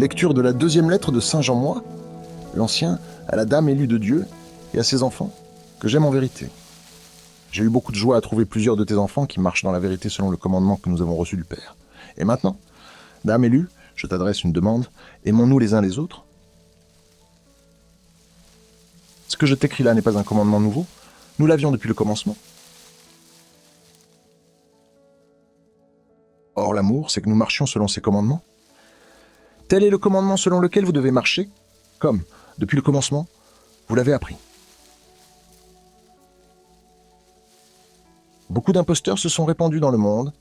Lecture de la deuxième lettre de Saint Jean Moi, l'Ancien, à la Dame élue de Dieu et à ses enfants, que j'aime en vérité. J'ai eu beaucoup de joie à trouver plusieurs de tes enfants qui marchent dans la vérité selon le commandement que nous avons reçu du Père. Et maintenant, Dame élue, je t'adresse une demande, aimons-nous les uns les autres. Ce que je t'écris là n'est pas un commandement nouveau, nous l'avions depuis le commencement. Or, l'amour, c'est que nous marchions selon ses commandements. Tel est le commandement selon lequel vous devez marcher, comme, depuis le commencement, vous l'avez appris. Beaucoup d'imposteurs se sont répandus dans le monde.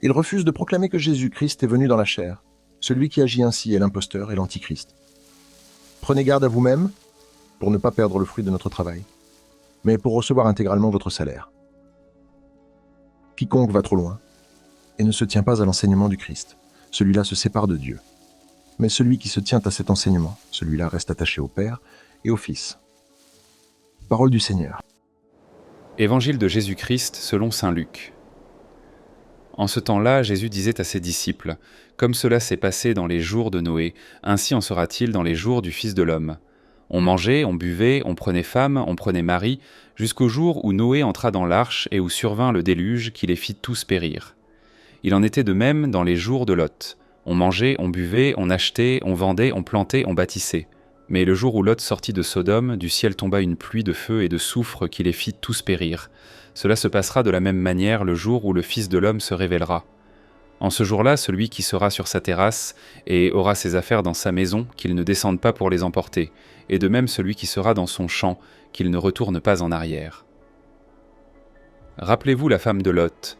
Ils refusent de proclamer que Jésus-Christ est venu dans la chair. Celui qui agit ainsi est l'imposteur et l'antichrist. Prenez garde à vous-même pour ne pas perdre le fruit de notre travail, mais pour recevoir intégralement votre salaire. Quiconque va trop loin et ne se tient pas à l'enseignement du Christ, celui-là se sépare de Dieu. Mais celui qui se tient à cet enseignement, celui-là reste attaché au Père et au Fils. Parole du Seigneur. Évangile de Jésus-Christ selon saint Luc. En ce temps-là, Jésus disait à ses disciples : « Comme cela s'est passé dans les jours de Noé, ainsi en sera-t-il dans les jours du Fils de l'homme. On mangeait, on buvait, on prenait femme, on prenait mari, jusqu'au jour où Noé entra dans l'arche et où survint le déluge qui les fit tous périr. Il en était de même dans les jours de Lot. On mangeait, on buvait, on achetait, on vendait, on plantait, on bâtissait. Mais le jour où Lot sortit de Sodome, du ciel tomba une pluie de feu et de soufre qui les fit tous périr. Cela se passera de la même manière le jour où le Fils de l'homme se révélera. En ce jour-là, celui qui sera sur sa terrasse et aura ses affaires dans sa maison, qu'il ne descende pas pour les emporter, et de même celui qui sera dans son champ, qu'il ne retourne pas en arrière. Rappelez-vous la femme de Lot.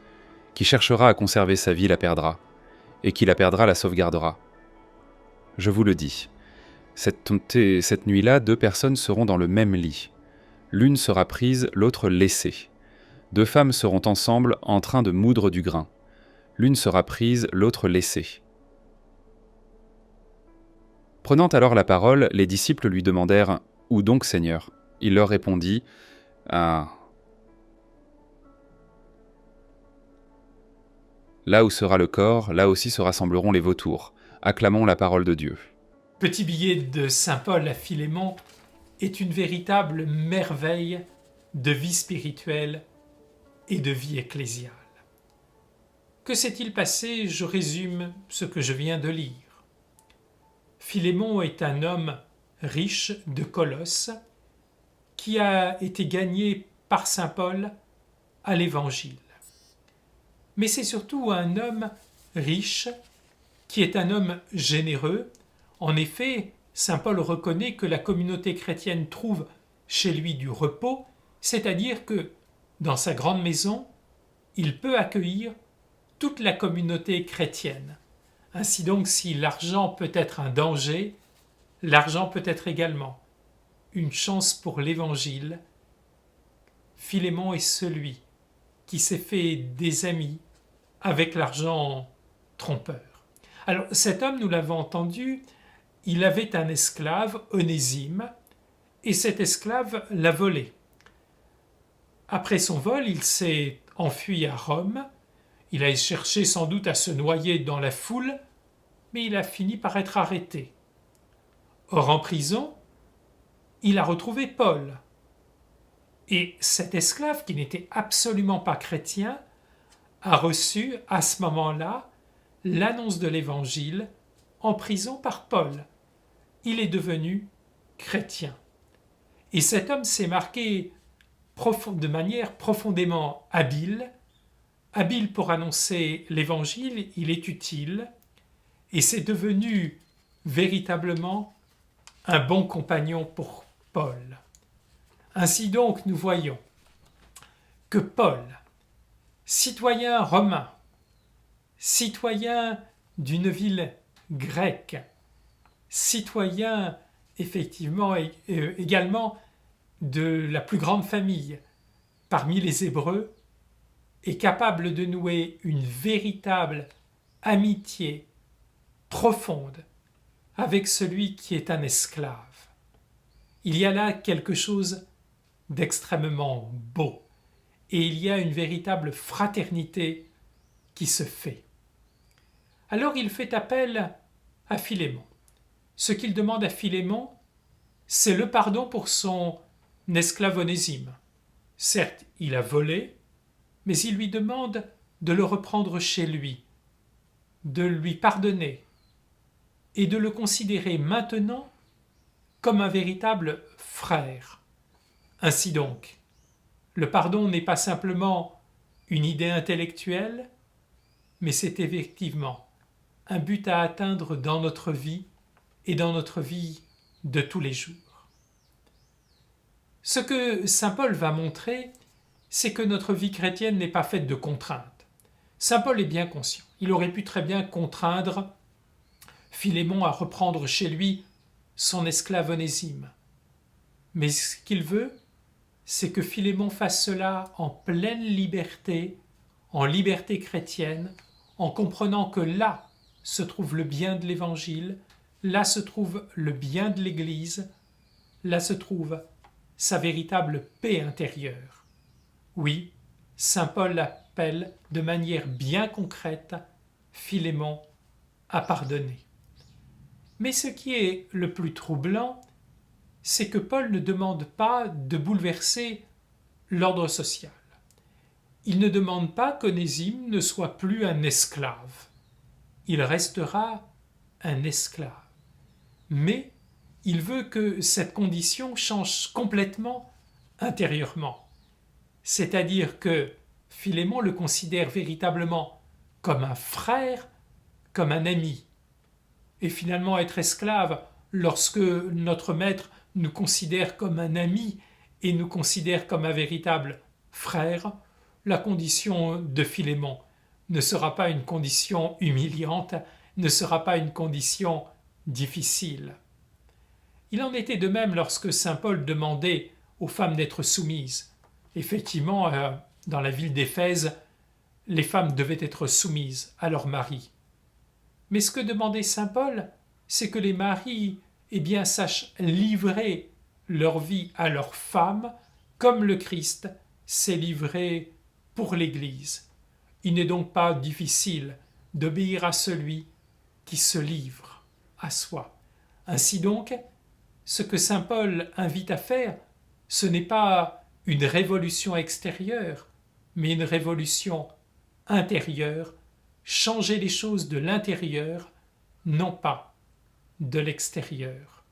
Qui cherchera à conserver sa vie la perdra, et qui la perdra la sauvegardera. Je vous le dis, cette nuit-là, 2 personnes seront dans le même lit. L'une sera prise, l'autre laissée. 2 femmes seront ensemble en train de moudre du grain. L'une sera prise, l'autre laissée. Prenant alors la parole, les disciples lui demandèrent : « Où donc, Seigneur ? » Il leur répondit : « Ah, là où sera le corps, là aussi se rassembleront les vautours. Acclamons la parole de Dieu. » Petit billet de saint Paul à Philémon est une véritable merveille de vie spirituelle et de vie ecclésiale. Que s'est-il passé ? Je résume ce que je viens de lire. Philémon est un homme riche de Colosse qui a été gagné par saint Paul à l'Évangile. Mais c'est surtout un homme riche qui est un homme généreux. En effet, saint Paul reconnaît que la communauté chrétienne trouve chez lui du repos, c'est-à-dire que dans sa grande maison, il peut accueillir toute la communauté chrétienne. Ainsi donc, si l'argent peut être un danger, l'argent peut être également une chance pour l'Évangile. Philémon est celui qui s'est fait des amis avec l'argent trompeur. Alors cet homme, nous l'avons entendu, il avait un esclave, Onésime, et cet esclave l'a volé. Après son vol, il s'est enfui à Rome, il a cherché sans doute à se noyer dans la foule, mais il a fini par être arrêté. Or en prison, il a retrouvé Paul. Et cet esclave, qui n'était absolument pas chrétien, a reçu à ce moment-là l'annonce de l'Évangile en prison par Paul. Il est devenu chrétien. Et cet homme s'est marqué de manière profondément habile pour annoncer l'Évangile, il est utile, et c'est devenu véritablement un bon compagnon pour Paul. Ainsi donc, nous voyons que Paul, citoyen romain, citoyen d'une ville grecque, citoyen effectivement également de la plus grande famille parmi les Hébreux, est capable de nouer une véritable amitié profonde avec celui qui est un esclave. Il y a là quelque chose d'extrêmement beau et il y a une véritable fraternité qui se fait. Alors il fait appel à Philémon. Ce qu'il demande à Philémon, c'est le pardon pour son esclave Onésime. Certes, il a volé, mais il lui demande de le reprendre chez lui, de lui pardonner et de le considérer maintenant comme un véritable frère. Ainsi donc, le pardon n'est pas simplement une idée intellectuelle, mais c'est effectivement un but à atteindre dans notre vie et dans notre vie de tous les jours. Ce que saint Paul va montrer, c'est que notre vie chrétienne n'est pas faite de contraintes. Saint Paul est bien conscient. Il aurait pu très bien contraindre Philémon à reprendre chez lui son esclave Onésime. Mais ce qu'il veut, c'est que Philémon fasse cela en pleine liberté, en liberté chrétienne, en comprenant que là se trouve le bien de l'Évangile, là se trouve le bien de l'Église, là se trouve sa véritable paix intérieure. Oui, saint Paul appelle de manière bien concrète Philémon à pardonner. Mais ce qui est le plus troublant, c'est que Paul ne demande pas de bouleverser l'ordre social. Il ne demande pas qu'Onésime ne soit plus un esclave. Il restera un esclave. Mais il veut que cette condition change complètement intérieurement. C'est-à-dire que Philémon le considère véritablement comme un frère, comme un ami. Et finalement, être esclave, lorsque notre maître nous considère comme un ami et nous considère comme un véritable frère, la condition de Philémon ne sera pas une condition humiliante, ne sera pas une condition difficile. Il en était de même lorsque saint Paul demandait aux femmes d'être soumises. Effectivement, dans la ville d'Éphèse, les femmes devaient être soumises à leur mari. Mais ce que demandait saint Paul, c'est que les maris sachent livrer leur vie à leurs femmes comme le Christ s'est livré pour l'Église. Il n'est donc pas difficile d'obéir à celui qui se livre à soi. Ainsi donc, ce que saint Paul invite à faire, ce n'est pas une révolution extérieure, mais une révolution intérieure, changer les choses de l'intérieur, non pas de l'extérieur.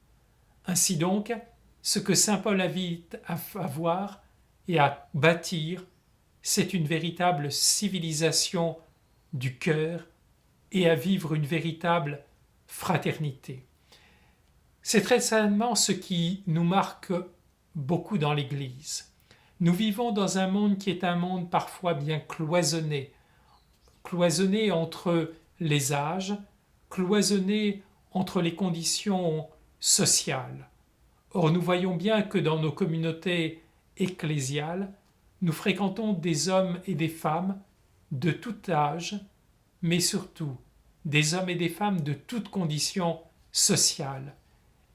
Ainsi donc, ce que saint Paul invite à voir et à bâtir, c'est une véritable civilisation du cœur et à vivre une véritable fraternité. C'est très certainement ce qui nous marque beaucoup dans l'Église. Nous vivons dans un monde qui est un monde parfois bien cloisonné entre les âges, cloisonné entre les conditions sociales. Or, nous voyons bien que dans nos communautés ecclésiales, nous fréquentons des hommes et des femmes de tout âge, mais surtout des hommes et des femmes de toutes conditions sociales,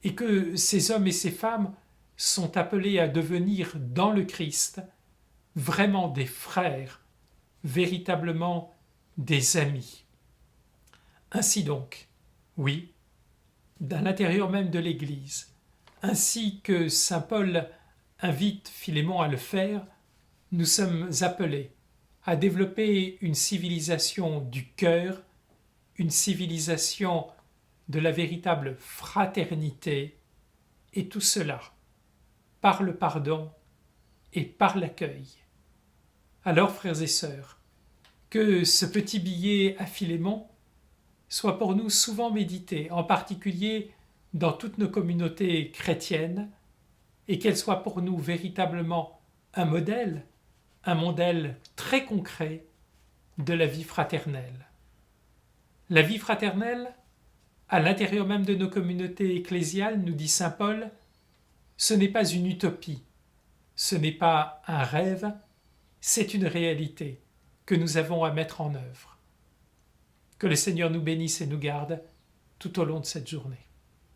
et que ces hommes et ces femmes sont appelés à devenir dans le Christ vraiment des frères, véritablement des amis. Ainsi donc, oui, à l'intérieur même de l'Église, ainsi que saint Paul invite Philémon à le faire, nous sommes appelés à développer une civilisation du cœur, une civilisation de la véritable fraternité, et tout cela par le pardon et par l'accueil. Alors, frères et sœurs, que ce petit billet à Philémon soit pour nous souvent médité, en particulier dans toutes nos communautés chrétiennes, et qu'elle soit pour nous véritablement un modèle très concret de la vie fraternelle. La vie fraternelle, à l'intérieur même de nos communautés ecclésiales, nous dit saint Paul, ce n'est pas une utopie, ce n'est pas un rêve, c'est une réalité que nous avons à mettre en œuvre. Que le Seigneur nous bénisse et nous garde tout au long de cette journée.